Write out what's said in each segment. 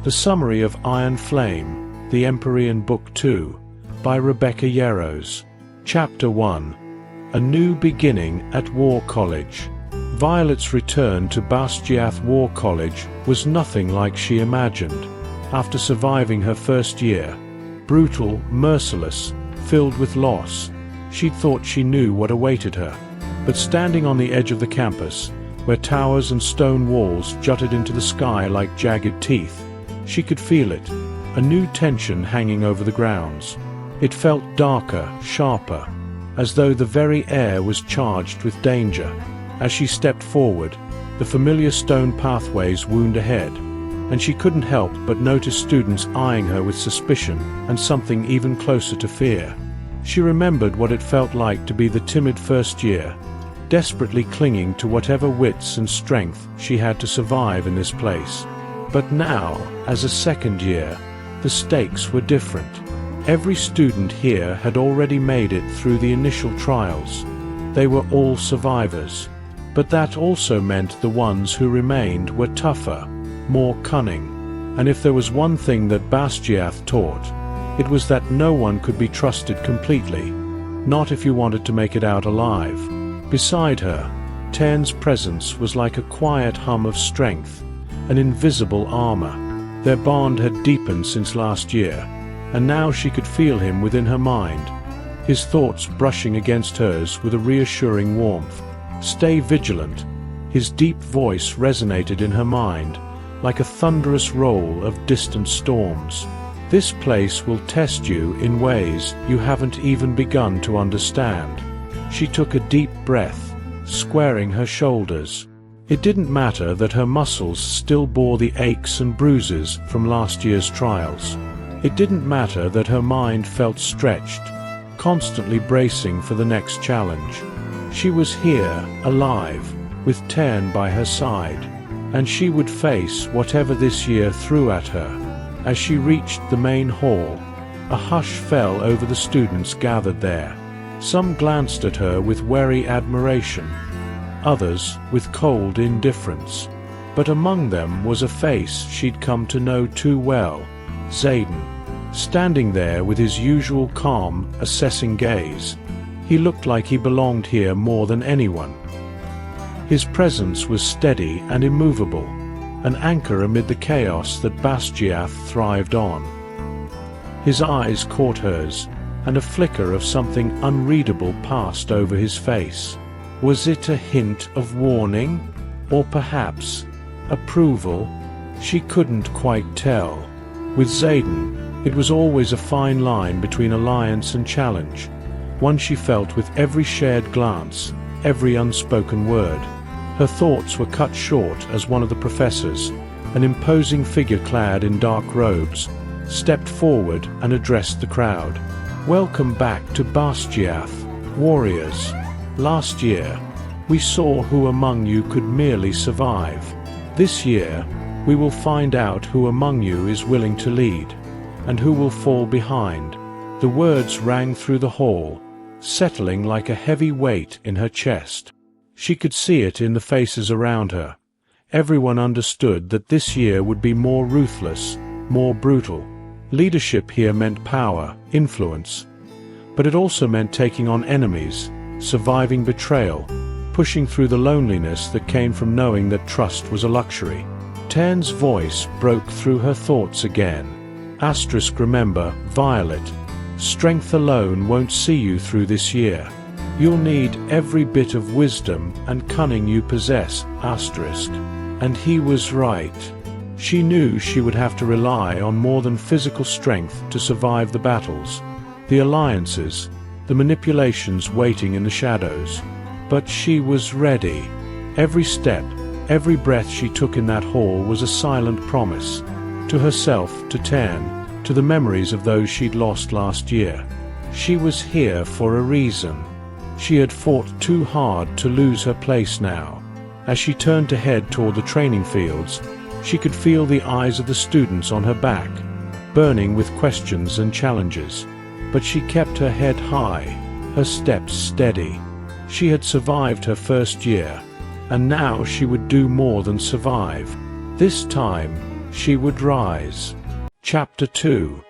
The Summary of Iron Flame, the Empyrean Book 2, by Yarros. Chapter 1. A New Beginning at War College. Violet's return to Basgiath War College was nothing like she imagined. After surviving her first year, brutal, merciless, filled with loss, she'd thought she knew what awaited her. But standing on the edge of the campus, where towers and stone walls jutted into the sky like jagged teeth, she could feel it, a new tension hanging over the grounds. It felt darker, sharper, as though the very air was charged with danger. As she stepped forward, the familiar stone pathways wound ahead, and she couldn't help but notice students eyeing her with suspicion and something even closer to fear. She remembered what it felt like to be the timid first year, desperately clinging to whatever wits and strength she had to survive in this place. But now, as a second year, the stakes were different. Every student here had already made it through the initial trials. They were all survivors. But that also meant the ones who remained were tougher, more cunning. And if there was one thing that Basgiath taught, it was that no one could be trusted completely, not if you wanted to make it out alive. Beside her, Tairn's presence was like a quiet hum of strength, an invisible armor. Their bond had deepened since last year, and now she could feel him within her mind, his thoughts brushing against hers with a reassuring warmth. Stay vigilant. His deep voice resonated in her mind, like a thunderous roll of distant storms. This place will test you in ways you haven't even begun to understand. She took a deep breath, squaring her shoulders. It didn't matter that her muscles still bore the aches and bruises from last year's trials. It didn't matter that her mind felt stretched, constantly bracing for the next challenge. She was here, alive, with Tairn by her side, and she would face whatever this year threw at her. As she reached the main hall, a hush fell over the students gathered there. Some glanced at her with wary admiration, others with cold indifference. But among them was a face she'd come to know too well, Xaden, standing there with his usual calm, assessing gaze. He looked like he belonged here more than anyone. His presence was steady and immovable, an anchor amid the chaos that Basgiath thrived on. His eyes caught hers, and a flicker of something unreadable passed over his face. Was it a hint of warning, or perhaps approval? She couldn't quite tell. With Xaden, it was always a fine line between alliance and challenge, one she felt with every shared glance, every unspoken word. Her thoughts were cut short as one of the professors, an imposing figure clad in dark robes, stepped forward and addressed the crowd. "Welcome back to Basgiath, warriors. Last year, we saw who among you could merely survive. This year, we will find out who among you is willing to lead, and who will fall behind." The words rang through the hall, settling like a heavy weight in her chest. She could see it in the faces around her. Everyone understood that this year would be more ruthless, more brutal. Leadership here meant power, influence, but it also meant taking on enemies, surviving betrayal, pushing through the loneliness that came from knowing that trust was a luxury. Tairn's voice broke through her thoughts again. Remember, Violet, strength alone won't see you through this year. You'll need every bit of wisdom and cunning you possess, And he was right. She knew she would have to rely on more than physical strength to survive the battles, the alliances, the manipulations waiting in the shadows. But she was ready. Every step, every breath she took in that hall was a silent promise, to herself, to Tairn, to the memories of those she'd lost last year. She was here for a reason. She had fought too hard to lose her place now. As she turned to head toward the training fields, she could feel the eyes of the students on her back, burning with questions and challenges. But she kept her head high, her steps steady. She had survived her first year, and now she would do more than survive. This time, she would rise. Chapter 2.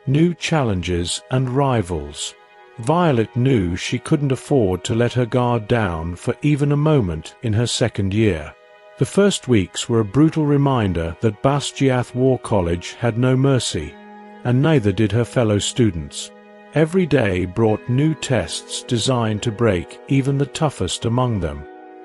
New Challenges and Rivals. Violet knew she couldn't afford to let her guard down for even a moment in her second year. The first weeks were a brutal reminder that Basgiath War College had no mercy, and neither did her fellow students. Every day brought new tests designed to break even the toughest among them.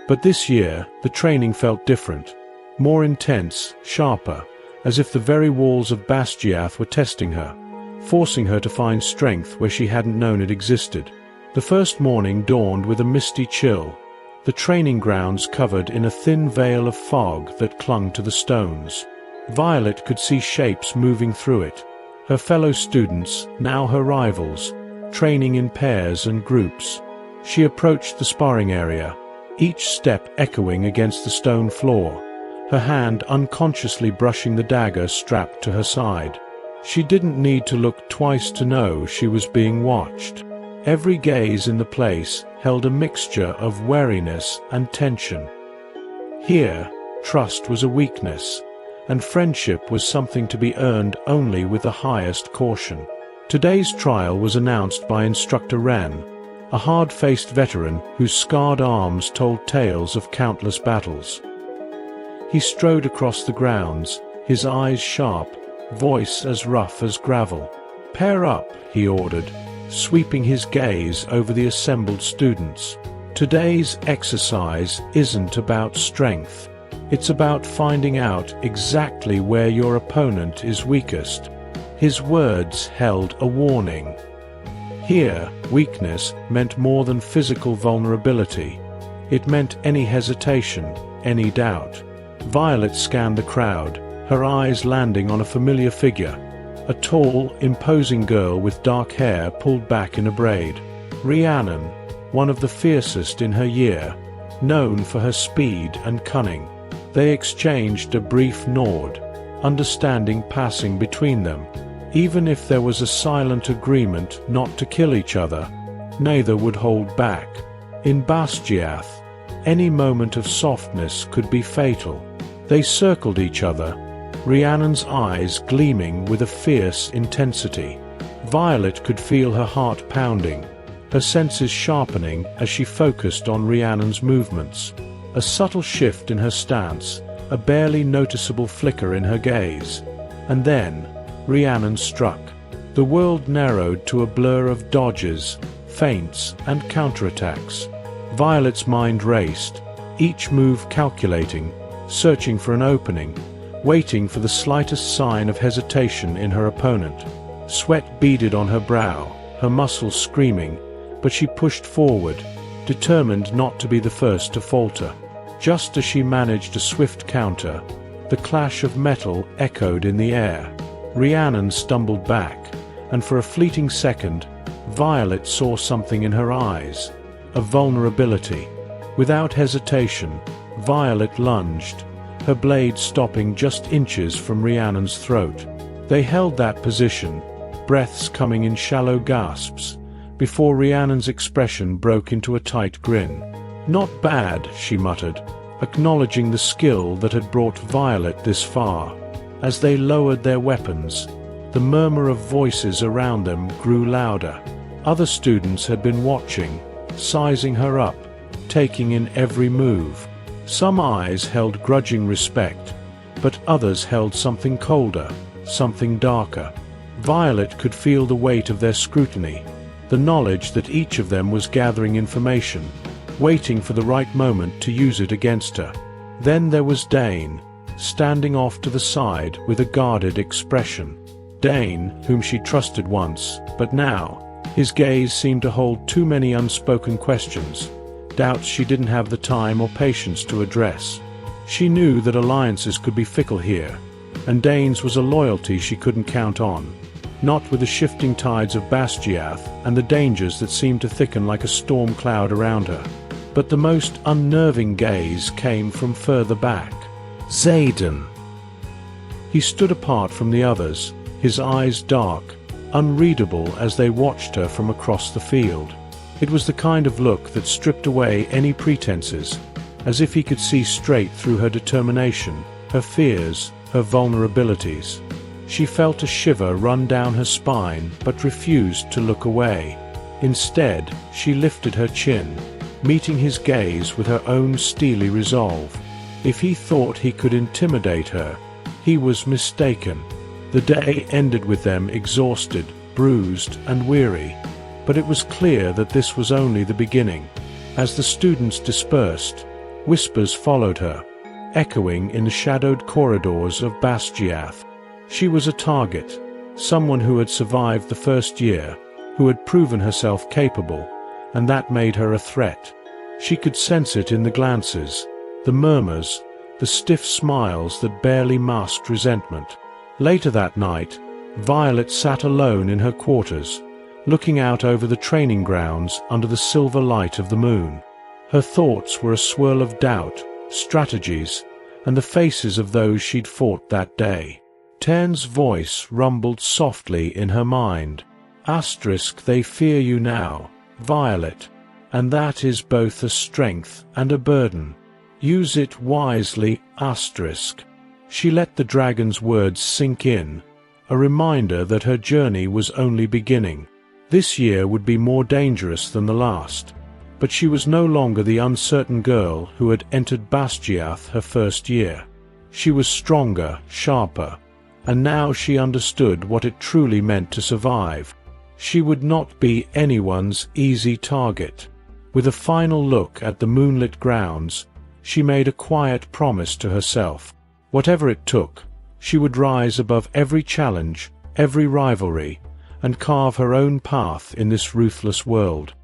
But this year, the training felt different, more intense, sharper, as if the very walls of Basgiath were testing her, forcing her to find strength where she hadn't known it existed. The first morning dawned with a misty chill, the training grounds covered in a thin veil of fog that clung to the stones. Violet could see shapes moving through it, her fellow students, now her rivals, training in pairs and groups. She approached the sparring area, each step echoing against the stone floor, her hand unconsciously brushing the dagger strapped to her side. She didn't need to look twice to know she was being watched. Every gaze in the place held a mixture of wariness and tension. Here, trust was a weakness, and friendship was something to be earned only with the highest caution. Today's trial was announced by Instructor Wren, a hard-faced veteran whose scarred arms told tales of countless battles. He strode across the grounds, his eyes sharp, voice as rough as gravel. "Pair up," he ordered, sweeping his gaze over the assembled students. "Today's exercise isn't about strength. It's about finding out exactly where your opponent is weakest." His words held a warning. Here, weakness meant more than physical vulnerability. It meant any hesitation, any doubt. Violet scanned the crowd, her eyes landing on a familiar figure, a tall, imposing girl with dark hair pulled back in a braid. Rhiannon, one of the fiercest in her year, known for her speed and cunning. They exchanged a brief nod, understanding passing between them. Even if there was a silent agreement not to kill each other, neither would hold back. In Basgiath, any moment of softness could be fatal. They circled each other, Rhiannon's eyes gleaming with a fierce intensity. Violet could feel her heart pounding, her senses sharpening as she focused on Rhiannon's movements. A subtle shift in her stance, a barely noticeable flicker in her gaze. And then, Rhiannon struck. The world narrowed to a blur of dodges, feints, and counterattacks. Violet's mind raced, each move calculating, searching for an opening, waiting for the slightest sign of hesitation in her opponent. Sweat beaded on her brow, her muscles screaming, but she pushed forward, determined not to be the first to falter. Just as she managed a swift counter, the clash of metal echoed in the air. Rhiannon stumbled back, and for a fleeting second, Violet saw something in her eyes, a vulnerability. Without hesitation, Violet lunged, her blade stopping just inches from Rhiannon's throat. They held that position, breaths coming in shallow gasps, before Rhiannon's expression broke into a tight grin. "Not bad," she muttered, acknowledging the skill that had brought Violet this far. As they lowered their weapons, the murmur of voices around them grew louder. Other students had been watching, sizing her up, taking in every move. Some eyes held grudging respect, but others held something colder, something darker. Violet could feel the weight of their scrutiny, the knowledge that each of them was gathering information, waiting for the right moment to use it against her. Then there was Dane, standing off to the side with a guarded expression. Dane, whom she trusted once, but now, his gaze seemed to hold too many unspoken questions, doubts she didn't have the time or patience to address. She knew that alliances could be fickle here, and Dane's was a loyalty she couldn't count on, not with the shifting tides of Basgiath and the dangers that seemed to thicken like a storm cloud around her. But the most unnerving gaze came from further back. Xaden. He stood apart from the others, his eyes dark, unreadable as they watched her from across the field. It was the kind of look that stripped away any pretenses, as if he could see straight through her determination, her fears, her vulnerabilities. She felt a shiver run down her spine but refused to look away. Instead, she lifted her chin, meeting his gaze with her own steely resolve. If he thought he could intimidate her, he was mistaken. The day ended with them exhausted, bruised, and weary, but it was clear that this was only the beginning. As the students dispersed, whispers followed her, echoing in the shadowed corridors of Basgiath. She was a target, someone who had survived the first year, who had proven herself capable, and that made her a threat. She could sense it in the glances, the murmurs, the stiff smiles that barely masked resentment. Later that night, Violet sat alone in her quarters, looking out over the training grounds under the silver light of the moon. Her thoughts were a swirl of doubt, strategies, and the faces of those she'd fought that day. Tern's voice rumbled softly in her mind. They fear you now, Violet, and that is both a strength and a burden. Use it wisely, She let the dragon's words sink in, a reminder that her journey was only beginning. This year would be more dangerous than the last, but she was no longer the uncertain girl who had entered Basgiath her first year. She was stronger, sharper, and now she understood what it truly meant to survive. She would not be anyone's easy target. With a final look at the moonlit grounds, she made a quiet promise to herself. Whatever it took, she would rise above every challenge, every rivalry, and carve her own path in this ruthless world.